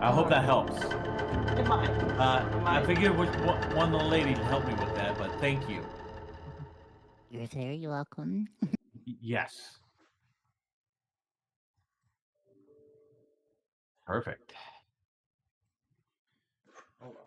I hope that helps. It might. I figured one of the ladies would help me with that, but thank you. You're very welcome. Yes. Perfect. Hold on.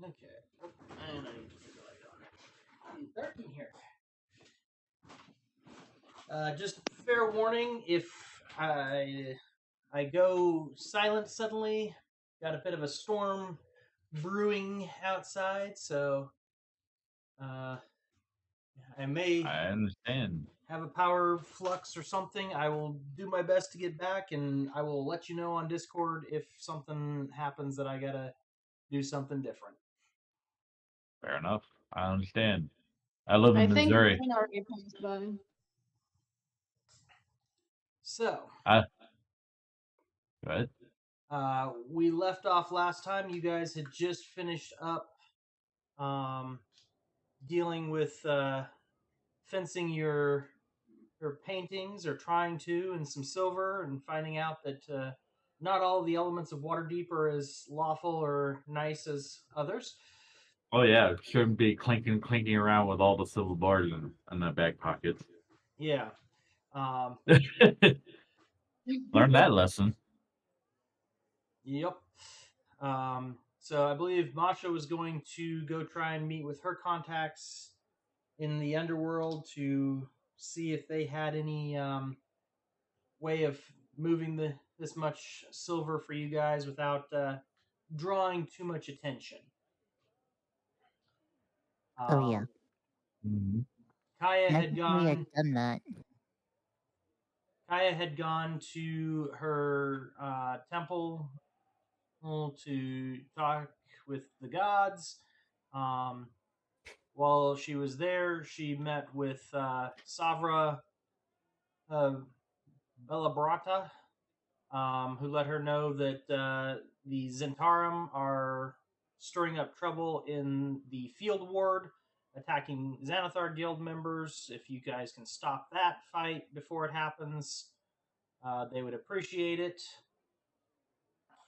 Okay. And I need to put the light on. 13 here. Just fair warning, if I go silent suddenly, got a bit of a storm brewing outside, so I may I understand. have a power flux or something. I will do my best to get back, and I will let you know on Discord if something happens that I gotta do something different. Fair enough. I understand. I live I in think Missouri. mine already passed by. So, Go ahead. we left off last time. You guys had just finished up dealing with fencing your paintings, or trying to, in some silver, and finding out that not all the elements of Waterdeep are as lawful or nice as others. Oh yeah, shouldn't be clinking around with all the silver bars in their back pockets. Yeah. Learn that lesson. Yep. So I believe Masha was going to go try and meet with her contacts in the underworld to see if they had any way of moving this much silver for you guys without drawing too much attention. Oh yeah. Kaya And I had think we gone. had done that. Kaya had gone to her temple to talk with the gods. While she was there, she met with Savra Bellabrata, who let her know that the Zentarum are stirring up trouble in the field ward, attacking Xanathar Guild members. If you guys can stop that fight before it happens, they would appreciate it.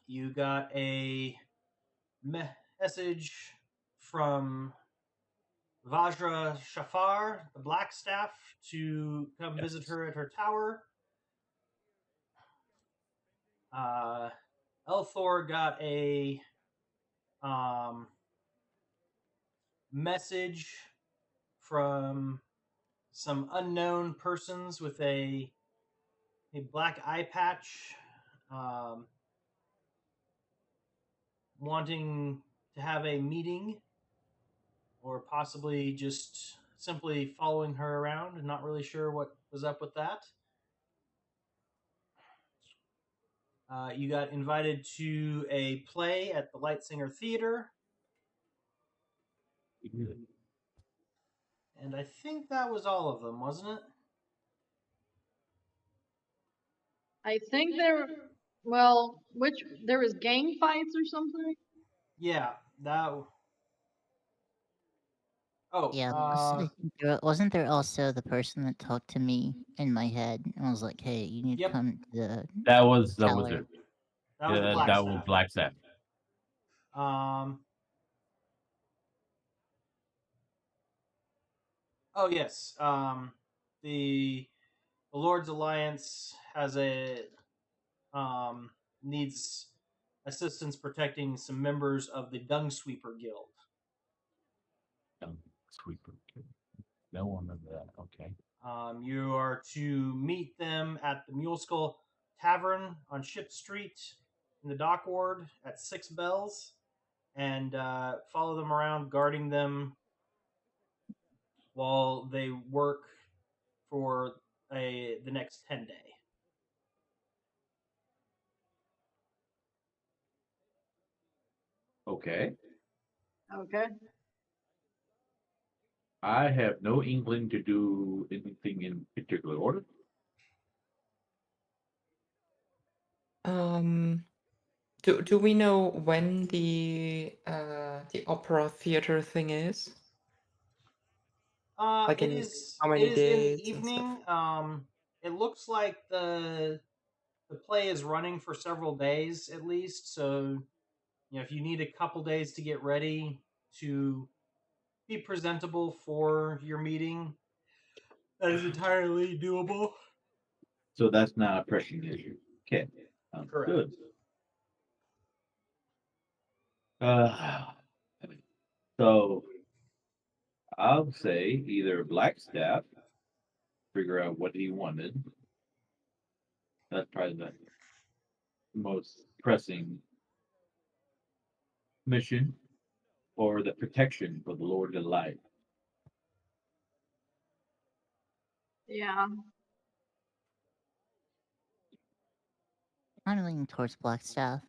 You got a message from Vajra Shafar, the Blackstaff, to come visit her at her tower. Elthor got a message from some unknown persons with a black eye patch, wanting to have a meeting, or possibly just simply following her around, and not really sure what was up with that. You got invited to a play at the Lightsinger Theater. And I think that was all of them, wasn't it? I think there was gang fights or something? Yeah, that. Oh, Yeah, I think wasn't there also the person that talked to me in my head and was like, "Hey, you need to come to the That was it. That was the That was Blackstaff. Oh yes. The Lord's Alliance has needs assistance protecting some members of the Dung Sweeper Guild. Dung Sweeper. No one of that. Okay. You are to meet them at the Mule Skull Tavern on Ship Street in the Dock Ward at 6 bells, and follow them around, guarding them while they work for the next 10 day. Okay. Okay. I have no inkling to do anything in particular order. Do we know when the opera theater thing is? Like It in is. how It many is in the days and stuff? evening. It looks like the play is running for several days at least. So, if you need a couple days to get ready to be presentable for your meeting, that is entirely doable. So that's not a pressing issue. Okay. Correct. Good. So I'll say either Blackstaff, figure out what he wanted. That's probably the most pressing mission, or the protection for the Lord of Light. Yeah. I'm leaning towards Blackstaff.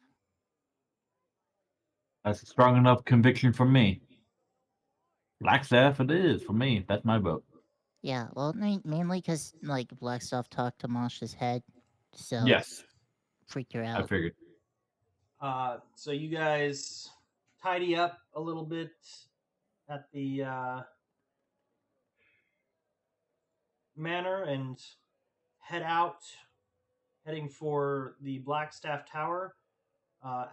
That's a strong enough conviction for me. Blackstaff it is for me. That's my vote. Yeah, well, mainly because, like, Blackstaff talked to Mosh's head, so Yes, freaked her I out. figured. So you guys tidy up a little bit at the manor and head out, heading for the Blackstaff Tower.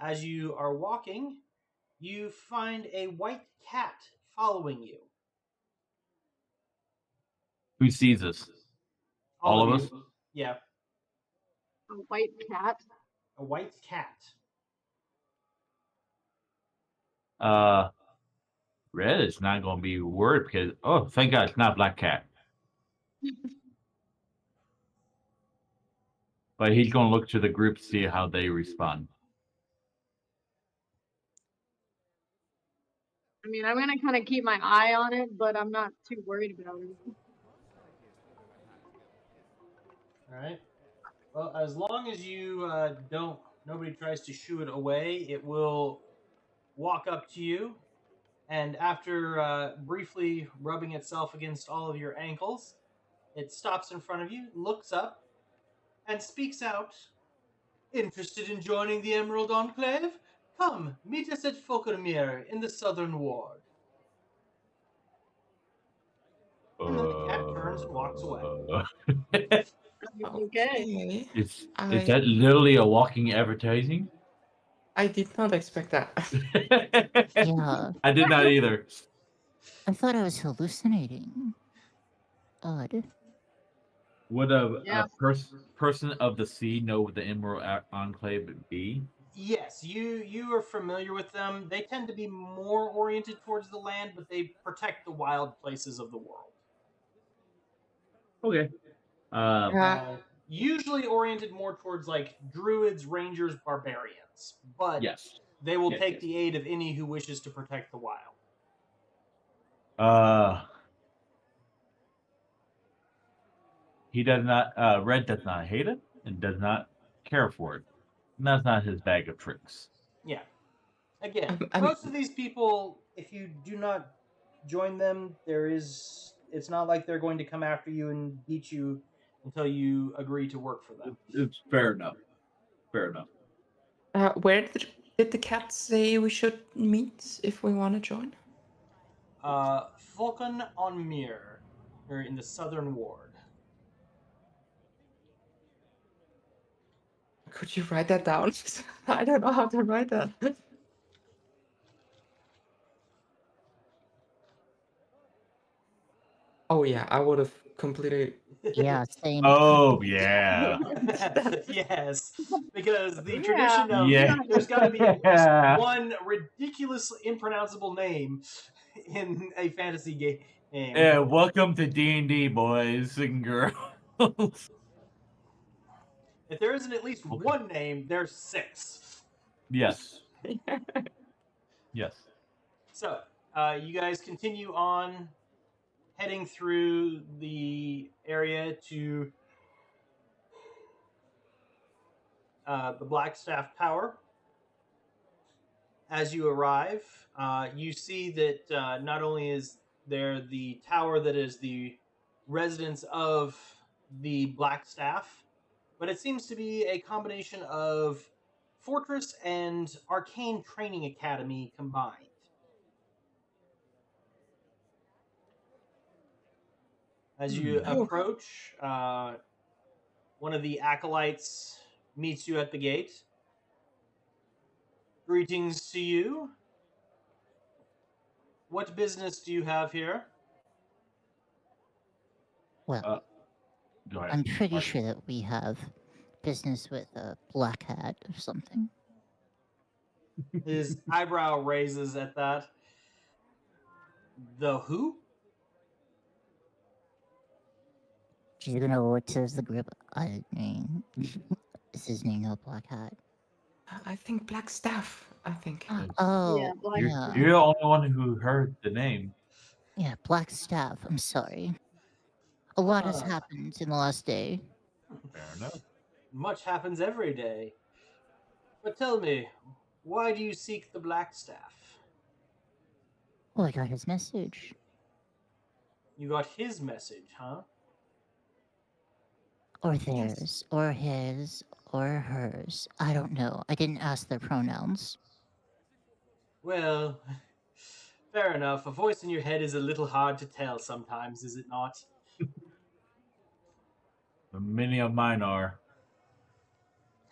As you are walking, you find a white cat following you. Who sees us? All of us? you. Yeah, A white cat. a white cat. Red is not going to be worried because, oh, thank God it's not Black Cat. But he's going to look to the group to see how they respond. I mean, I'm gonna kind of keep my eye on it, but I'm not too worried about it. All right. Well, as long as you nobody tries to shoo it away, it will walk up to you, and after briefly rubbing itself against all of your ankles, it stops in front of you, looks up, and speaks out. Interested in joining the Emerald Enclave? Come, meet us at Folkermere in the Southern Ward. And then the cat turns and walks away. Okay. Is I that literally a walking advertising? I did not expect that. Yeah, I did not either. I thought I was hallucinating. Odd. Would a Yeah. person of the sea know what the Emerald Enclave would be? Yes, you are familiar with them. They tend to be more oriented towards the land, but they protect the wild places of the world. Okay. Usually oriented more towards like druids, rangers, barbarians, but Yes. they will Yes, take yes. the aid of any who wishes to protect the wild. He does not. Red does not hate it and does not care for it. And that's not his bag of tricks. Yeah. Again, I'm- most of these people, if you do not join them, it's not like they're going to come after you and beat you until you agree to work for them. It's fair enough. Fair enough. Where did the cat say we should meet if we want to join? Vulcan on Mere, or in the Southern Ward. Could you write that down? I don't know how to write that. Oh yeah, I would have completely. Yeah, same. Oh yeah. Yes, because the Yeah. tradition of Yeah. there's got to be at least one ridiculous, impronounceable name in a fantasy game. Yeah. Welcome to D&D, boys and girls. If there isn't at least Okay. one name, there's six. Yes. Yes. So, you guys continue on heading through the area to the Blackstaff Tower. As you arrive, you see that not only is They're the tower that is the residence of the Black Staff, but it seems to be a combination of fortress and arcane training academy combined. As you approach, one of the acolytes meets you at the gate. Greetings to you. What business do you have here? Well, Go ahead. I'm pretty Mark. sure that we have business with a black hat or something. His eyebrow raises at that. The who? She's gonna look to the group. I mean, is his name no black hat? I think Black Staff. I think. Oh, Yeah, black You're, yeah. you're the only one who heard the name. Yeah, Black Staff. I'm sorry. A lot has Ah. happened in the last day. Fair enough. Much happens every day. But tell me, why do you seek the Black Staff? Well, I got his message. You got his message, huh? Or theirs, or his, or hers. I don't know. I didn't ask their pronouns. Well, fair enough. A voice in your head is a little hard to tell sometimes, is it not? Many of mine are.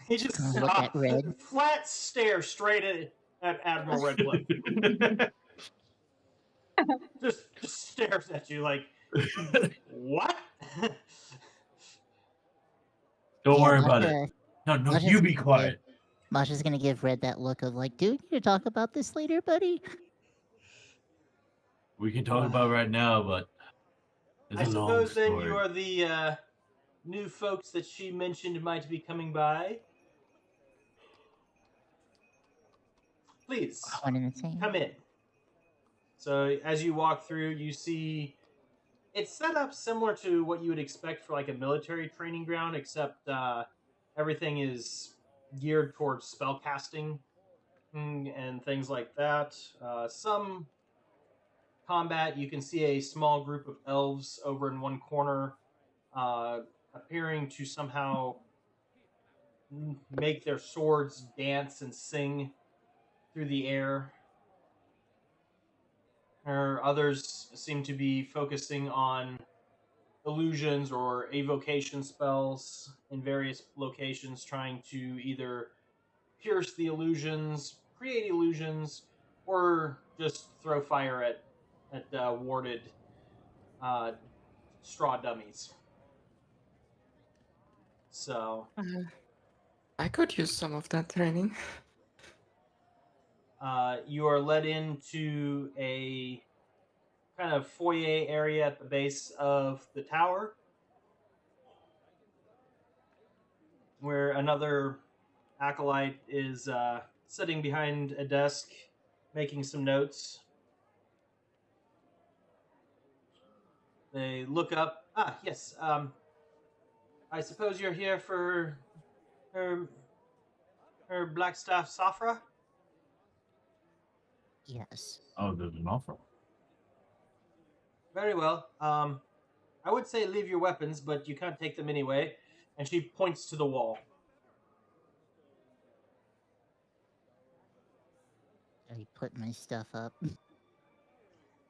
He just Gonna look at Red. flat stare straight at Admiral Redcliffe. just stares at you like, what? Don't Yeah, worry about it. No, Masha's you be gonna quiet. Masha's gonna give Red that look of like, do we need to talk about this later, buddy? We can talk about it right now, but it's I a long suppose then story. you are the new folks that she mentioned might be coming by. Please, One and the same. come in. So as you walk through, you see it's set up similar to what you would expect for like a military training ground, except everything is geared towards spell casting and things like that. Some combat, you can see a small group of elves over in one corner appearing to somehow make their swords dance and sing through the air. Or others seem to be focusing on illusions or evocation spells in various locations, trying to either pierce the illusions, create illusions, or just throw fire at warded straw dummies. So I could use some of that training. you are led into a kind of foyer area at the base of the tower, where another acolyte is sitting behind a desk making some notes. They look up. Ah, yes. I suppose you're here for her Blackstaff Safra? Yes. Oh, there's an offer. Very well. I would say leave your weapons, but you can't take them anyway. And she points to the wall. I put my stuff up.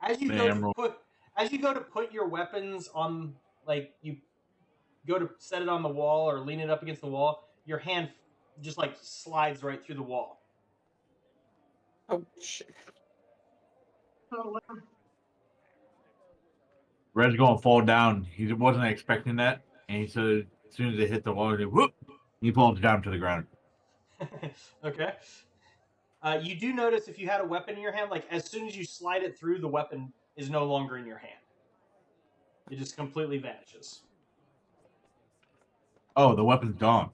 As you go to put your weapons on, like you go to set it on the wall or lean it up against the wall, your hand just like slides right through the wall. Oh shit! Oh, wow. Red's gonna fall down. He wasn't expecting that, and he said as soon as it hit the wall, he whoop, he falls down to the ground. Okay. You do notice if you had a weapon in your hand, like as soon as you slide it through, the weapon is no longer in your hand. It just completely vanishes. Oh, the weapon's gone.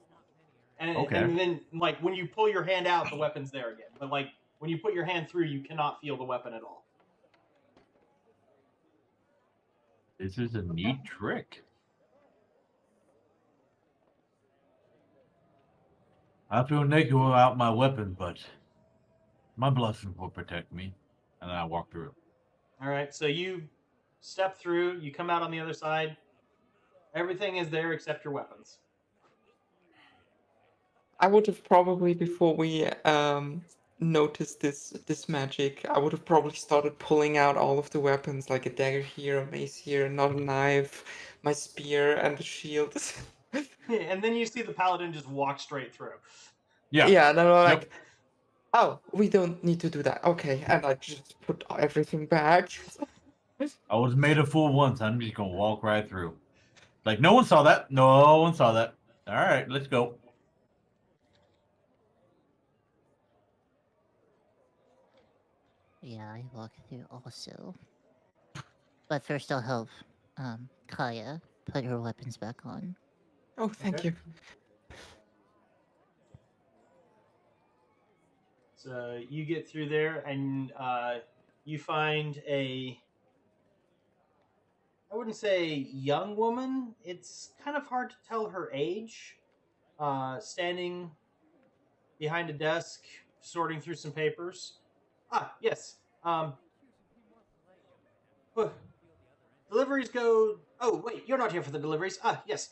And, Okay. and then, like, when you pull your hand out, the weapon's there again. But, like, when you put your hand through, you cannot feel the weapon at all. This is a neat trick. I feel naked without my weapon, but my blessing will protect me. And then I walk through. All right, so you step through. You come out on the other side. Everything is there except your weapons. I would have probably, before we noticed this magic, I would have probably started pulling out all of the weapons, like a dagger here, a mace here, another knife, my spear, and the shield. And then you see the paladin just walk straight through. Yeah. Yeah, and I'm like, Yep. oh, we don't need to do that. Okay, and I just put everything back. I was made a fool once. I'm just gonna walk right through. Like no one saw that. No one saw that. All right, let's go. Yeah, I walk through also. But first I'll help Kaya put her weapons back on. Oh, thank Okay. you. So you get through there, and you find I wouldn't say young woman. It's kind of hard to tell her age. Standing behind a desk, sorting through some papers. Ah, yes. Whew. Deliveries go. Oh, wait, you're not here for the deliveries. Ah, yes.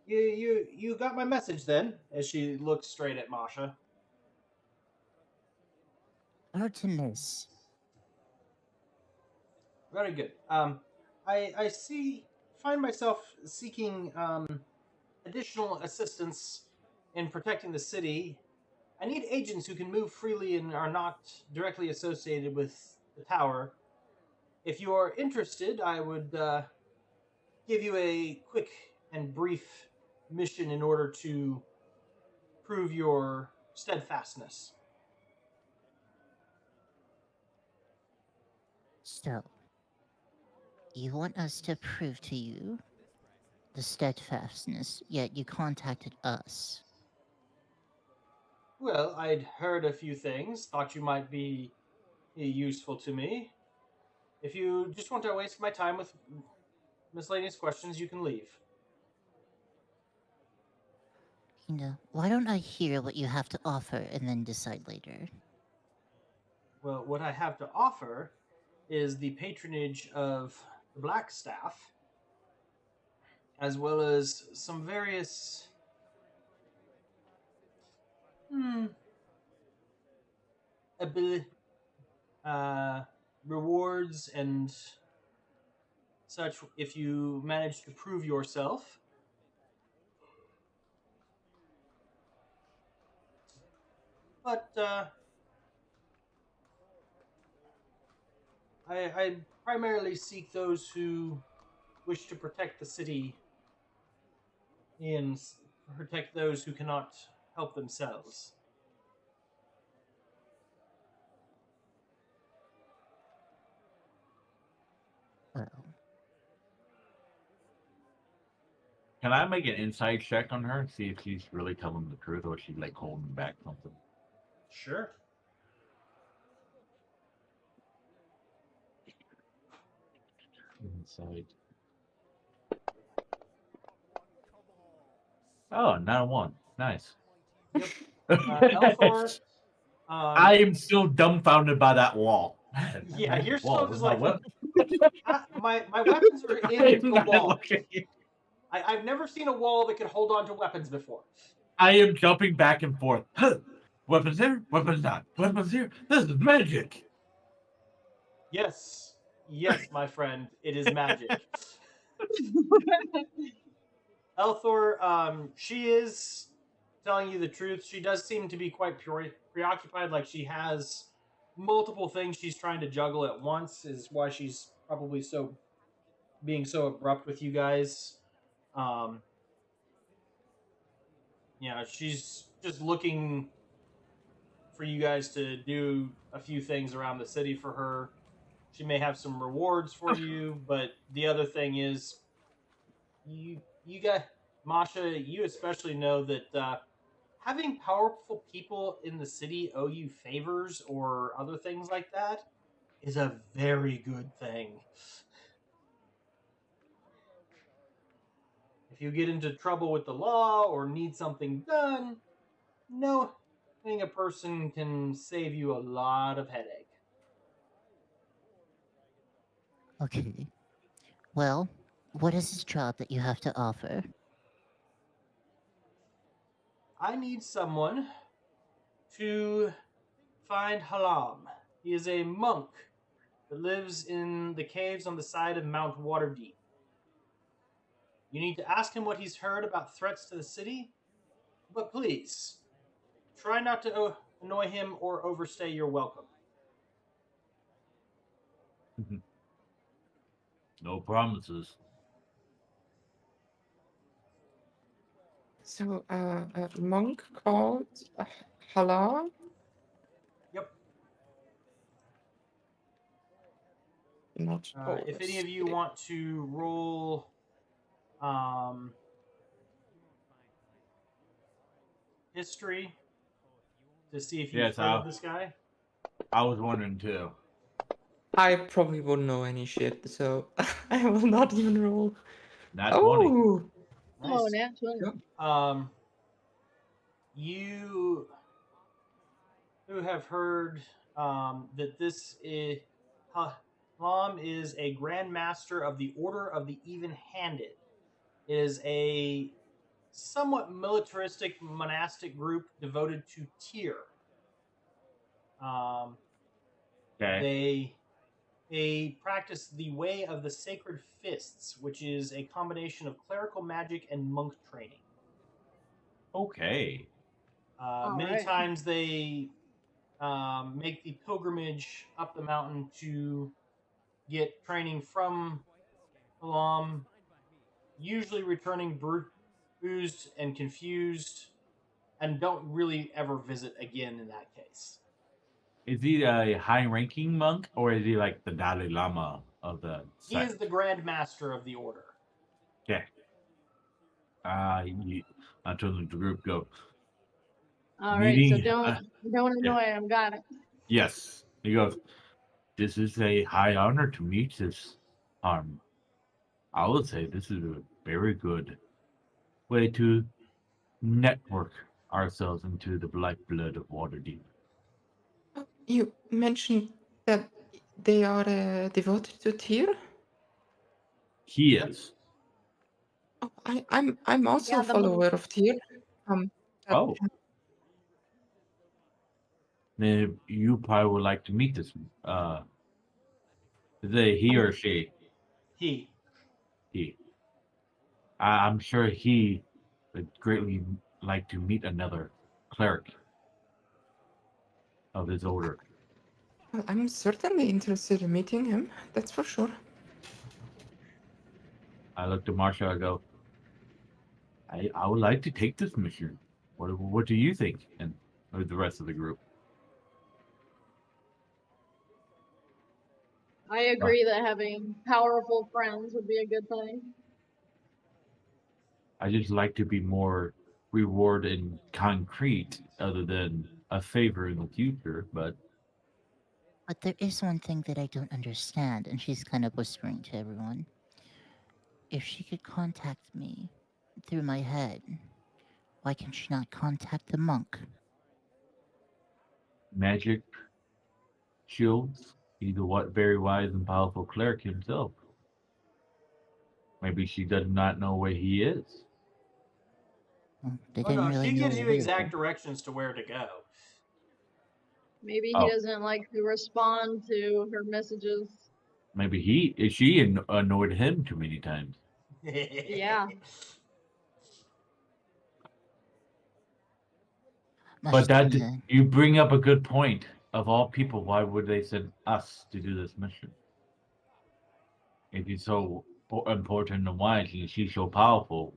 You got my message then? As she looks straight at Masha. Artemis. Very good. I find myself seeking additional assistance in protecting the city. I need agents who can move freely and are not directly associated with the tower. If you are interested, I would give you a quick and brief mission in order to prove your steadfastness. So, you want us to prove to you the steadfastness, yet you contacted us. Well, I'd heard a few things, thought you might be useful to me. If you just want to waste my time with miscellaneous questions, you can leave. Why don't I hear what you have to offer and then decide later? Well, what I have to offer is the patronage of the Black Staff, as well as some various ability, rewards and such if you manage to prove yourself. But I primarily seek those who wish to protect the city and protect those who cannot help themselves. Well, Can I make an inside check on her and see if she's really telling the truth or she's like holding back something? Sure. Inside. Oh, not a one. Nice. Yep. Elthor, I am still dumbfounded by that wall. Yeah, you're still just my like, weapon. my weapons are I in am the not wall. looking. I've never seen a wall that could hold on to weapons before. I am jumping back and forth. Huh. Weapons here, weapons not. Weapons here. This is magic. Yes, my friend, it is magic. Elthor, she is telling you the truth. She does seem to be quite preoccupied, like she has multiple things she's trying to juggle at once, is why she's probably being so abrupt with you guys. She's just looking for you guys to do a few things around the city for her. She may have some rewards for you, but the other thing is, you got Masha. You especially know that having powerful people in the city owe you favors or other things like that is a very good thing. If you get into trouble with the law or need something done, knowing a person can save you a lot of headache. Okay. Well, what is this job that you have to offer? I need someone to find Halam. He is a monk that lives in the caves on the side of Mount Waterdeep. You need to ask him what he's heard about threats to the city, but please, try not to annoy him or overstay your welcome. No promises. So, a monk called Hala. Yep. Not If any of you overstated. want to roll history to see if you've Yes, heard of this guy. I was wondering too. I probably wouldn't know any shit, so I will not even roll. Not 20. Oh, Oh, Nice. naturally. You who have heard that this is Halam is a Grand Master of the Order of the Even-Handed. It is a somewhat militaristic monastic group devoted to Tyr. Okay. They practice the way of the Sacred Fists, which is a combination of clerical magic and monk training. Okay. Many right. times they make the pilgrimage up the mountain to get training from Halam, usually returning bruised and confused, and don't really ever visit again in that case. Is he a high-ranking monk, or is he like the Dalai Lama of the He is sect? the Grand Master of the Order. Okay. I told the group go. All right, so Meeting. don't Yeah. annoy him. Got it. Yes. He goes. This is a high honor to meet this harm. I would say this is a very good way to network ourselves into the black blood of Waterdeep. you mentioned that they are devoted to Tyr. He Yep. is. Oh, I'm also Yeah, a the monk. follower of Tyr. That- Oh. Then you probably would like to meet this. Is it he or she? He. He. I'm sure he would greatly like to meet another cleric of his order. well, I'm certainly interested in meeting him. That's for sure. I look to Marsha. I go. I would like to take this mission. What do you think? And with the rest of the group. I agree that having powerful friends would be a good thing. I just like to be more reward in concrete other than a favor in the future, but But there is one thing that I don't understand, and she's kind of whispering to everyone. If she could contact me through my head, why can she not contact the monk? magic shields, he's a very wise and powerful cleric himself. Maybe she does not know where he is. Well, they Oh didn't no, really she know gives you where. exact directions to where to go. Maybe he Oh. doesn't like to respond to her messages. Maybe she annoyed him too many times. Yeah. Much But that gonna- you bring up a good point. Of all people, why would they send us to do this mission? If he's so important and wise and she's so powerful,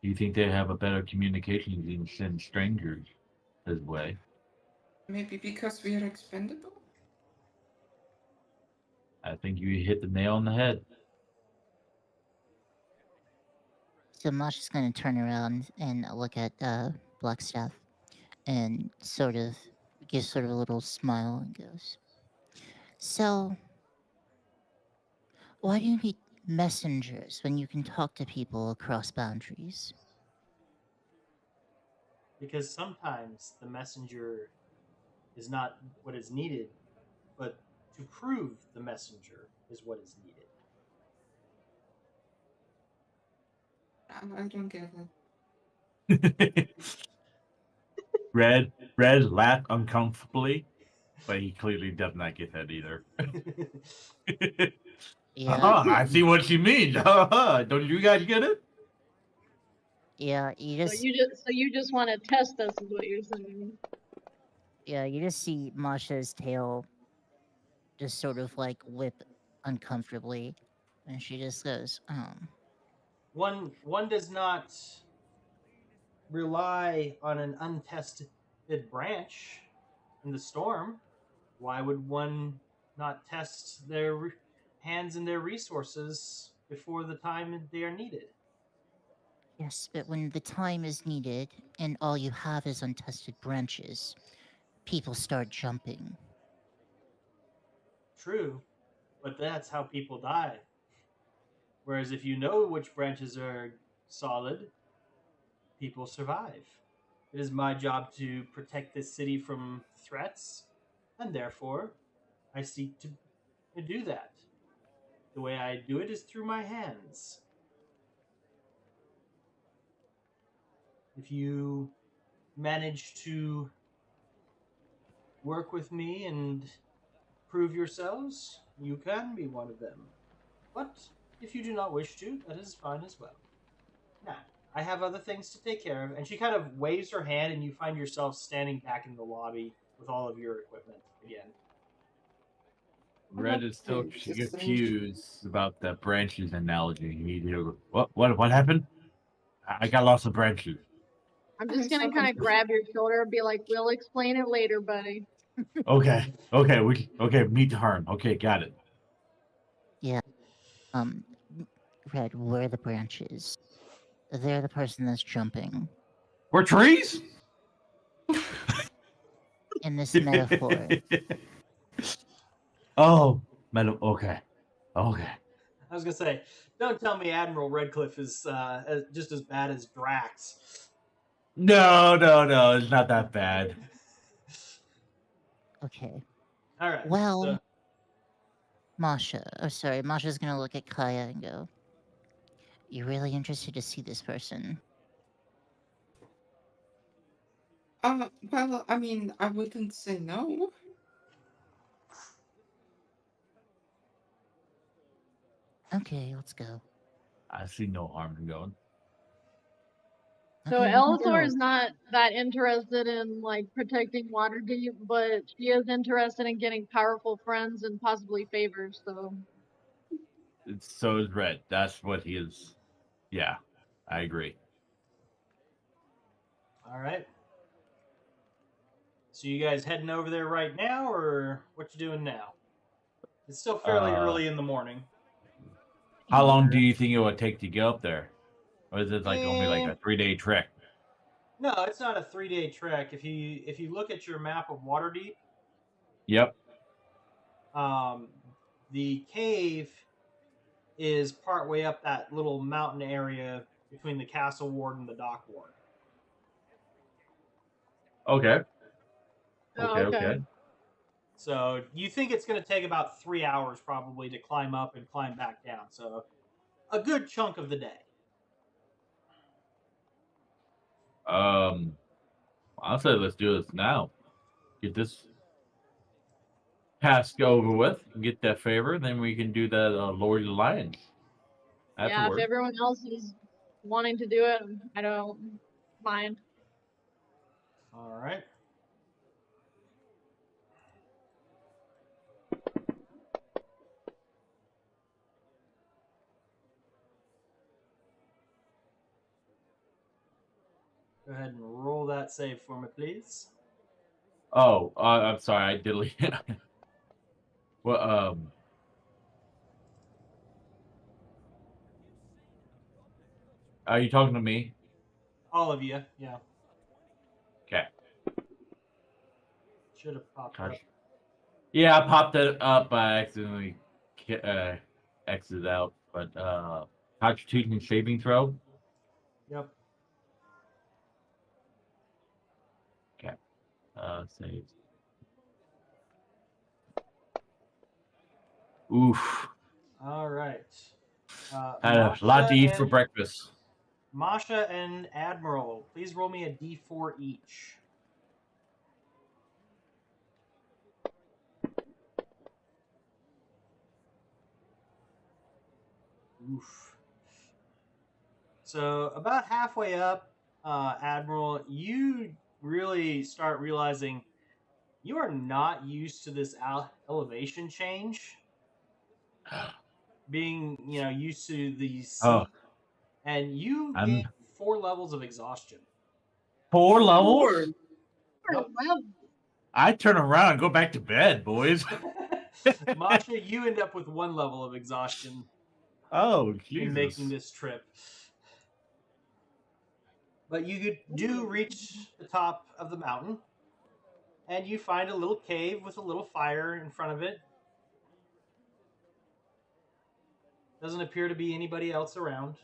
do you think they have a better communication than send strangers his way? Maybe because we are expendable. I think you hit the nail on the head. So Masha's gonna turn around and look at Blackstaff and sort of gives sort of a little smile and goes, "So, why do you need messengers when you can talk to people across boundaries?" Because sometimes the messenger is not what is needed, but to prove the messenger is what is needed. I don't get it. Red laughed uncomfortably, but he clearly does not get that either. Yeah, I see what you mean. Don't you guys get it? yeah, you So you just want to test us, is what you're saying. you just see Masha's tail just sort of like whip uncomfortably, and she just goes, One does not rely on an untested branch in the storm. Why would one not test their hands and their resources before the time they are needed? Yes, but when the time is needed and all you have is untested branches, people start jumping. True, but that's how people die. Whereas if you know which branches are solid, people survive. It is my job to protect this city from threats, and therefore I seek to do that. The way I do it is through my hands. If you manage to work with me and prove yourselves, you can be one of them. But if you do not wish to, that is fine as well. Now, I have other things to take care of. And she kind of waves her hand, and you find yourself standing back in the lobby with all of your equipment again. Red is still Okay, just confused about the branches analogy. What happened? I got lots of branches. I'm just Okay, gonna so kind of grab your shoulder and be like, "We'll explain it later, buddy." Okay, meet harm. Okay, got it. Yeah, um, Red, where are the branches? They're the person that's jumping. We're trees? In this metaphor, Oh, metal. Okay. I was gonna say, don't tell me Admiral Redcliffe is just as bad as Drax. No, it's not that bad. okay. All right. Well, So, Masha's gonna look at Kaya and go, "You're really interested to see this person?" well, I mean, I wouldn't say no. Okay, let's go. I see no harm in going. So Okay, we can Elathor go. is not that interested in like protecting Waterdeep, but she is interested in getting powerful friends and possibly favors. So So is Red. That's what he is. Yeah, I agree. all right. So you guys heading over there right now, or what you doing now? It's still fairly early in the morning. How long do you think it would take to get up there? Or is it like only like Eh, a 3-day trek? No, it's not a 3-day trek. If you look at your map of Waterdeep, Yep. the cave is part way up that little mountain area between the castle ward and the dock ward. Okay. oh, okay. So you think it's going to take about 3 hours probably to climb up and climb back down. So a good chunk of the day. I'll say let's do this now. Get this task over with, get that favor, then we can do that Lord of the Lions. Yeah, if Afterward. everyone else is wanting to do it, I don't mind. All right. Go ahead and roll that save for me, please. Oh, I'm sorry, I deleted. Well, are you talking to me? All of you, yeah. Okay. Should have popped up. Yeah, I popped it up by accidentally exited out, but Constitution saving throw. Yep. Okay. Save. Oof. All right. Had a lot to eat for and breakfast. Masha and Admiral, please roll me a d4 each. Oof. So about halfway up, Admiral, you really start realizing you are not used to this elevation change. Being, used to the sea, Oh, and you gain I'm 4 levels of exhaustion. 4 levels. Four. Yep. Well, I turn around and go back to bed, boys. Masha, you end up with 1 level of exhaustion Oh, in making Jesus. this trip. But you do reach the top of the mountain, and you find a little cave with a little fire in front of it. Doesn't appear to be anybody else around.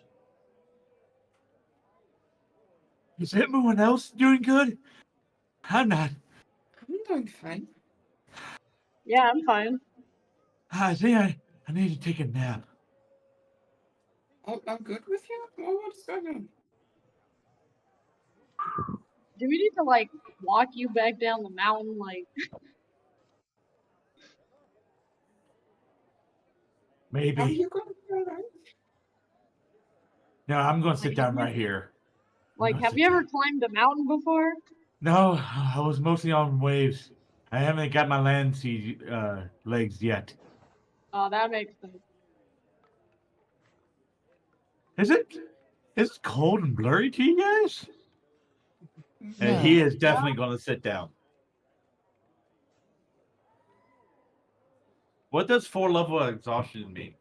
Is everyone else doing good? I'm not. I'm doing fine. yeah, I'm fine. I think I need to take a nap. I'm good with you? Well, what's going on? Do we need to like walk you back down the mountain? Like, Are Maybe. you going to be alright? No, I'm going to sit Like, down have right here. have you ever climbed a mountain before? No, I was mostly on waves. I haven't got my land legs yet. Oh, that makes sense. Is it? It's cold and blurry to you guys? And he No. is definitely going to sit down. What does 4 level of exhaustion mean?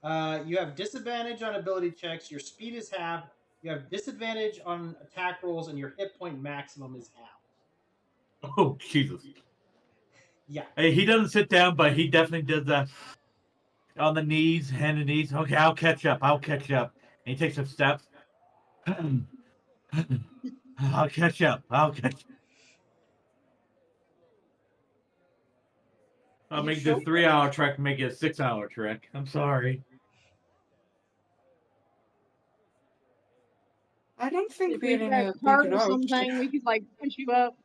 You have disadvantage on ability checks. Your speed is halved. You have disadvantage on attack rolls, and your hit point maximum is halved. Oh, Jesus. Yeah. Hey, he doesn't sit down, but he definitely does that on the knees, hand and knees. Okay, I'll catch up. And he takes some steps. I'll catch up. I'll You make sure? this 3-hour trek make it a 6-hour trek. I'm sorry. I don't think If we're we've in got a cars big or rush. something, we could like push you up.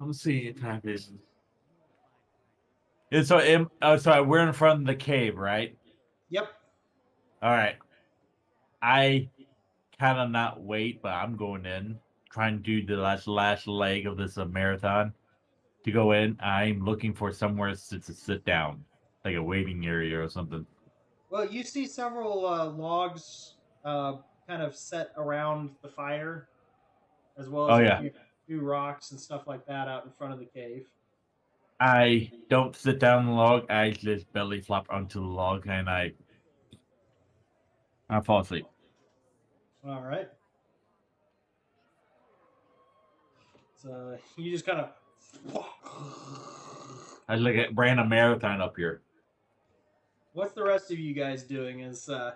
Let's see what time it is. Yeah, so we're in front of the cave, right? Yep. All right. I kind of not wait, but I'm going in, trying to do the last leg of this marathon. To go in, I'm looking for somewhere to sit down, like a waiting area or something. Well, you see several logs kind of set around the fire, as well Oh as a yeah, few rocks and stuff like that out in front of the cave. I don't sit down on the log. I just belly flop onto the log and I fall asleep. All right. So you just kind of. I ran a marathon up here. What's the rest of you guys doing? Is the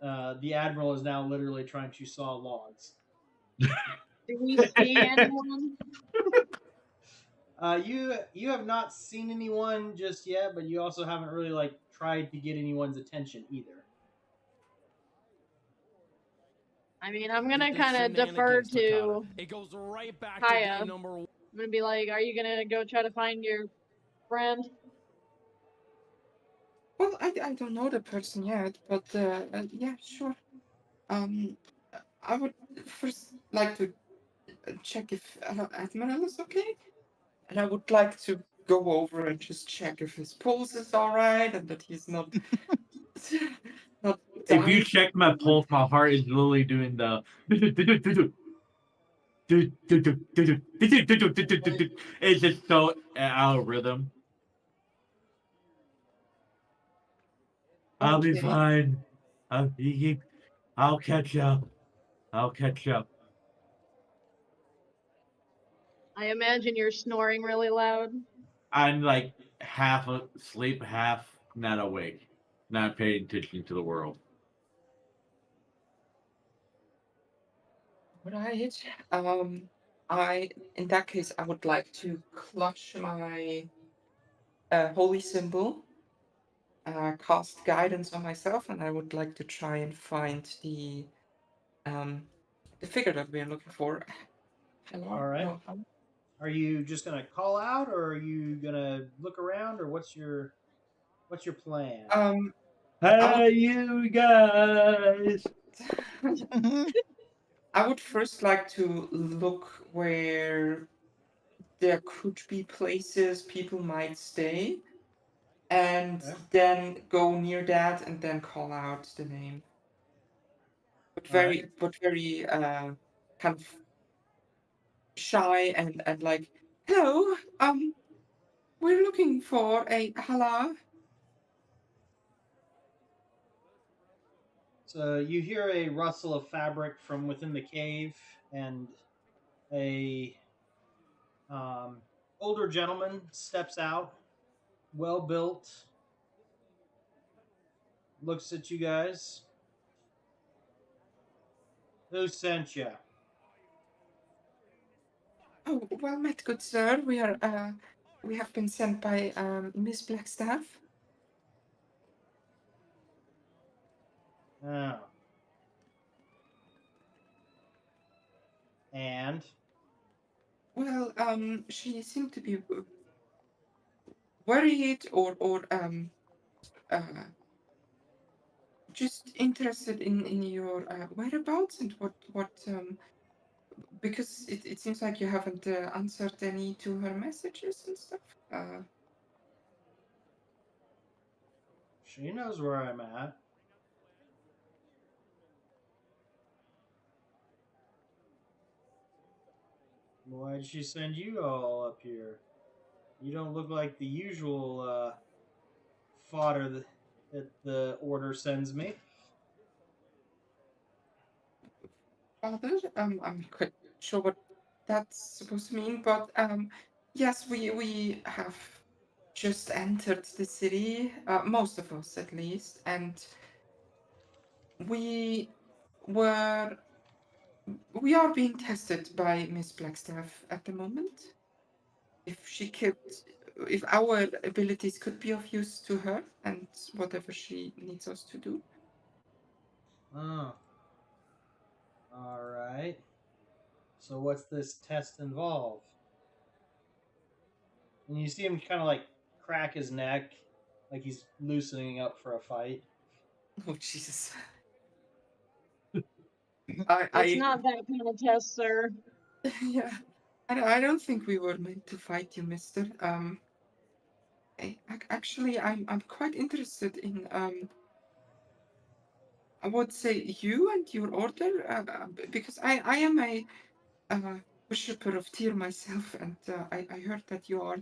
admiral is now literally trying to saw logs. Do we see anyone? You have not seen anyone just yet, but you also haven't really like tried to get anyone's attention either. I mean, I'm gonna kind of defer to It goes right back Kaya. to game number 1. I'm gonna be like, "Are you gonna go try to find your friend?" Well, I don't know the person yet, but yeah, sure. Um, I would first like to check if Admiral is okay, and I would like to go over and just check if his pulse is all right and that he's not not If you dying. check my pulse, my heart is literally doing the. It's just so out of rhythm. I'll be Okay. fine. I'll catch up. I imagine you're snoring really loud. I'm like half asleep, half not awake, not paying attention to the world. Right. I in that case I would like to clutch my holy symbol cast guidance on myself, and I would like to try and find the figure that we are looking for. Hello? All right. No, Are you just gonna call out, or are you gonna look around, or what's your plan? I would Hey, you guys! I would first like to look where there could be places people might stay, and Okay. then go near that and then call out the name. But All right. very kind of shy and like, hello, we're looking for a hala. So you hear a rustle of fabric from within the cave, and a older gentleman steps out, well built, looks at you guys. Who sent you? Oh, well met, good sir. We have been sent by Miss Blackstaff. Oh. And Well, she seemed to be worried or uh just interested in your whereabouts and what because it seems like you haven't answered any to her messages and stuff. she knows where I'm at. Why'd she send you all up here? You don't look like the usual fodder that the order sends me. Father, I'm not quite sure what that's supposed to mean, but yes, we have just entered the city, most of us at least, and we were we are being tested by Miss Blackstaff at the moment. If she could, if our abilities could be of use to her and whatever she needs us to do. Oh, all right. So what's this test involve? And you see him kind of like crack his neck, like he's loosening up for a fight. Oh Jesus! It's I not that kind of test, sir. yeah. I don't think we were meant to fight you, Mister. Actually, I'm quite interested in I would say you and your order, because I am a worshipper of Tyr myself, and I heard that you are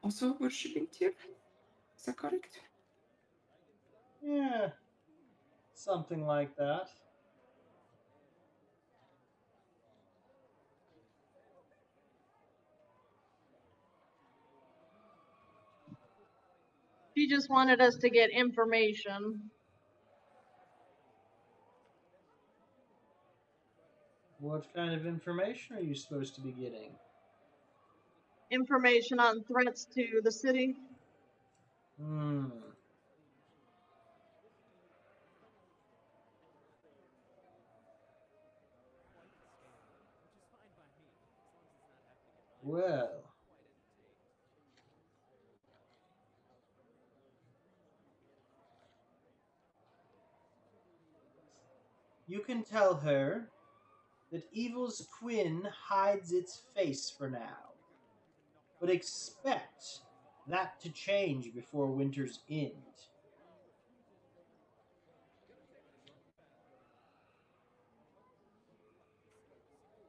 also worshipping Tyr. Is that correct? Yeah, something like that. She just wanted us to get information. What kind of information are you supposed to be getting? Information on threats to the city. Hmm. Well, you can tell her that evil's Quinn hides its face for now, but expect that to change before winter's end.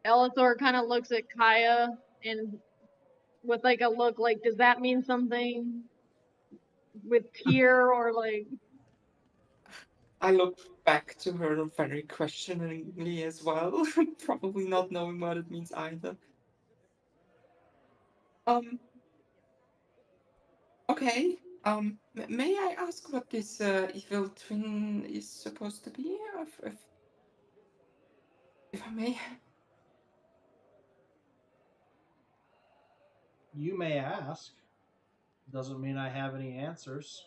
Elithor kind of looks at Kaya and with like a look like, does that mean something with Tyr or like? I look back to her very questioningly as well, probably not knowing what it means either. Um, okay. May I ask what this evil twin is supposed to be, if I may? You may ask. Doesn't mean I have any answers.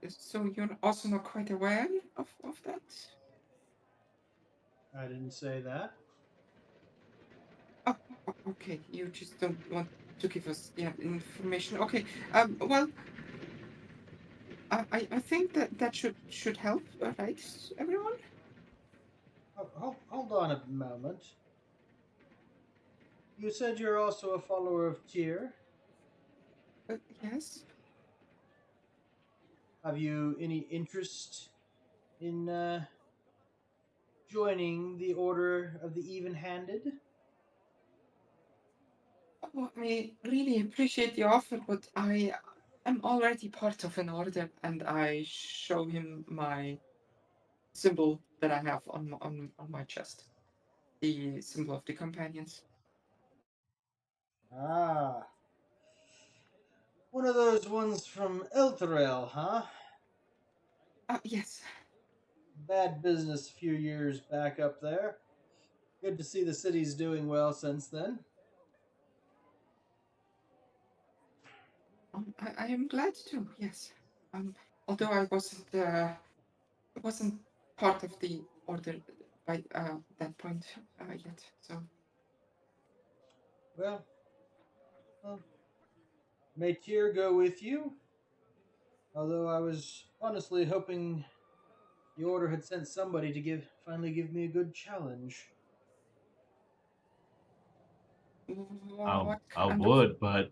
so you're also not quite aware of that? I didn't say that. Oh, okay. You just don't want to give us information. Okay. Well, I think that should help, right, everyone? Hold on a moment. You said you're also a follower of Tyr. Yes. Have you any interest in joining the Order of the Even-Handed? Oh, I really appreciate the offer, but I am already part of an order, and I show him my symbol that I have on my chest, the symbol of the companions. Ah. One of those ones from Elturel, huh? Yes. Bad business a few years back up there. Good to see the city's doing well since then. I am glad to. Yes. Although I wasn't part of the order by that point yet. So. Well, may Tyr go with you. Although I was honestly hoping the Order had sent somebody to finally give me a good challenge. What I kind of? would, but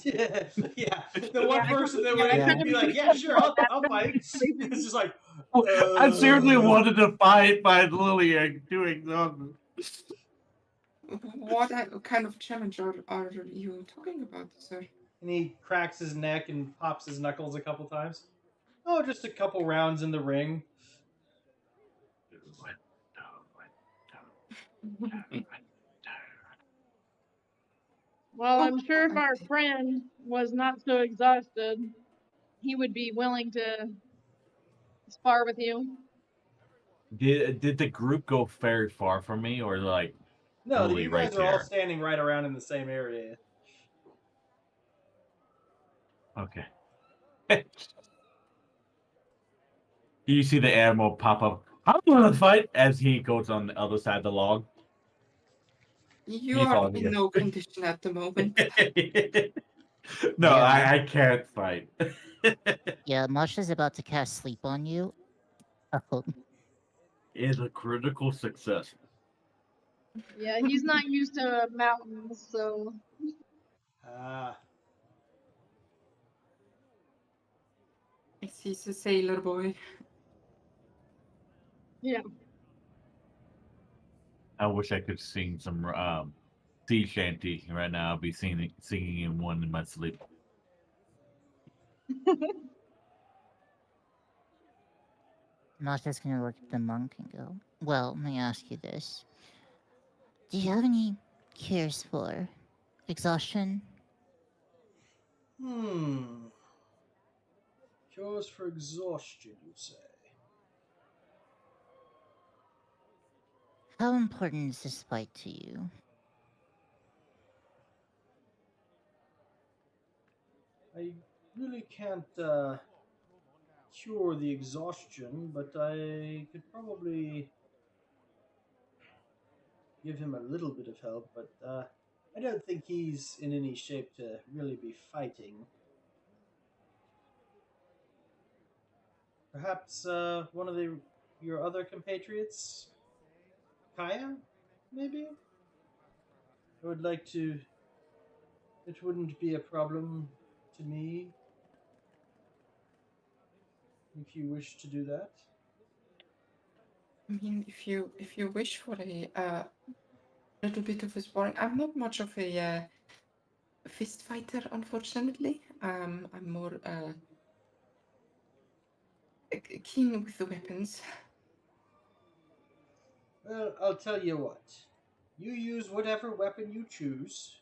yeah, yeah. The one I person that yeah, would I Yeah. kind of be like, made a "Yeah, joke sure, about that. I'll fight." It's just like, I seriously uh... wanted to fight by Lily doing something. What kind of challenge are you talking about, sir? And he cracks his neck and pops his knuckles a couple times. Oh, just a couple rounds in the ring. Well, Oh, I'm sure if our see. friend was not so exhausted, he would be willing to spar with you. Did the group go very far from me, or like No, literally you right guys are all there? standing right around in the same area. Okay. You see the animal pop up. I'm gonna fight as he goes on the other side of the log. You He are falls in again. no condition at the moment. No, Yeah. I can't fight. Yeah, Masha's about to cast sleep on you. Oh, It's a critical success. Yeah, he's not used to mountains, so Ah, He's a sailor boy. yeah. I wish I could sing some sea shanty right now. I'll be singing in one in my sleep. Masha's gonna look at the monk and go, well, let me ask you this. Do you have any cures for exhaustion? cures for exhaustion, you say? How important is this fight to you? I really can't cure the exhaustion, but I could probably give him a little bit of help. But I don't think he's in any shape to really be fighting. Perhaps one of your other compatriots, Kaya, maybe. I would like to. It wouldn't be a problem to me if you wish to do that. I mean, if you wish for a little bit of a sparring, I'm not much of a fist fighter, unfortunately. I'm more keen with the weapons. Well, I'll tell you what. You use whatever weapon you choose,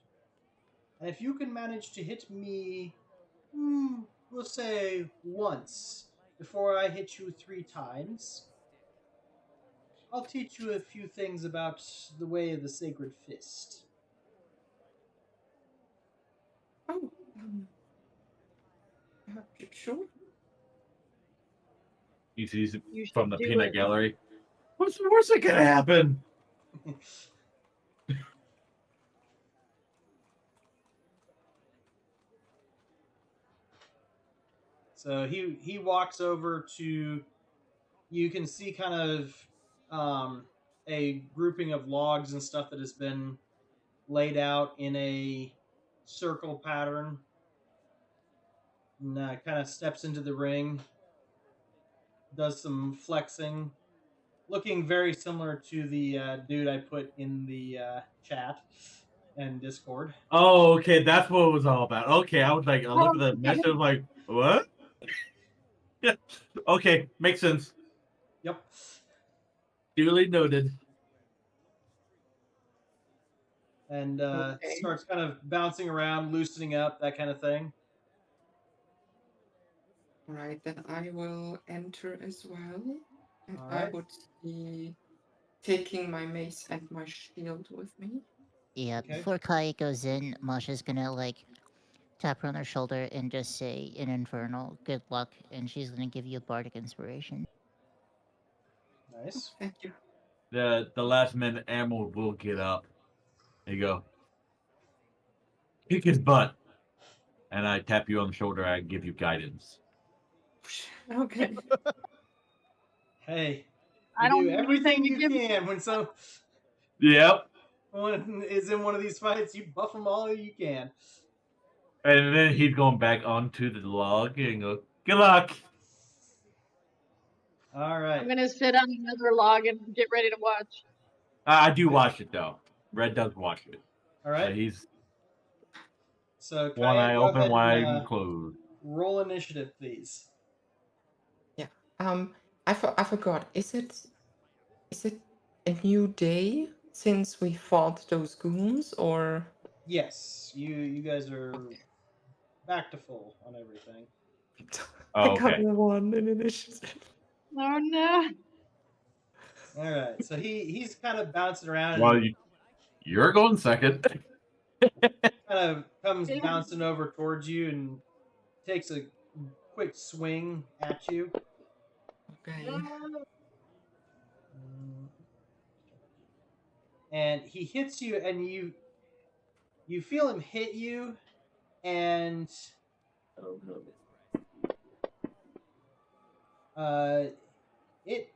and if you can manage to hit me, we'll say once, before I hit you 3 times, I'll teach you a few things about the way of the Sacred Fist. Oh, sure. He sees it You should from the do peanut it. gallery. What's the worst that could happen? So he walks over to. You can see kind of a grouping of logs and stuff that has been laid out in a circle pattern. And kind of steps into the ring, does some flexing, looking very similar to the dude I put in the chat and Discord. Oh, okay, that's what it was all about. Okay, I was like, I looked at the message, I was like, what? Yeah. Okay, makes sense. Yep. Duly noted. And Okay. starts kind of bouncing around, loosening up, that kind of thing. Right, then I will enter as well. And All I right. would be taking my mace and my shield with me. Yeah, Okay. before Kai goes in, Masha's gonna like tap her on her shoulder and just say in Infernal, good luck, and she's gonna give you a bardic inspiration. Nice. Thank you. The last minute ammo will get up. There you go. Kick his butt. And I tap you on the shoulder, I give you guidance. Okay. Hey, I you don't do need everything anything to you give. can when Yep. someone is in one of these fights. You buff them all you can. And then he's going back onto the log and go, good luck. All right. I'm gonna sit on another log and get ready to watch. I do watch it though. Red does watch it. All So right. he's So one Kaya, eye go open, ahead one eye and closed. roll initiative, please. Yeah. I forgot. Is it a new day since we fought those goons, or? Yes, you guys are back to full on everything. Oh, I got okay. 1 in initiative. Oh no! All right. So he's kind of bouncing around Well, and you're going second. kind of comes bouncing over towards you and takes a quick swing at you. Okay. And he hits you, and you feel him hit you, and it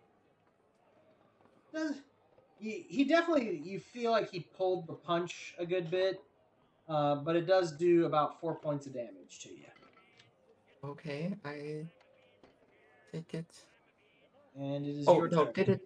does. He definitely, you feel like he pulled the punch a good bit, but it does do about 4 points of damage to you. Okay, I take it. And it is Oh your no, turn. did it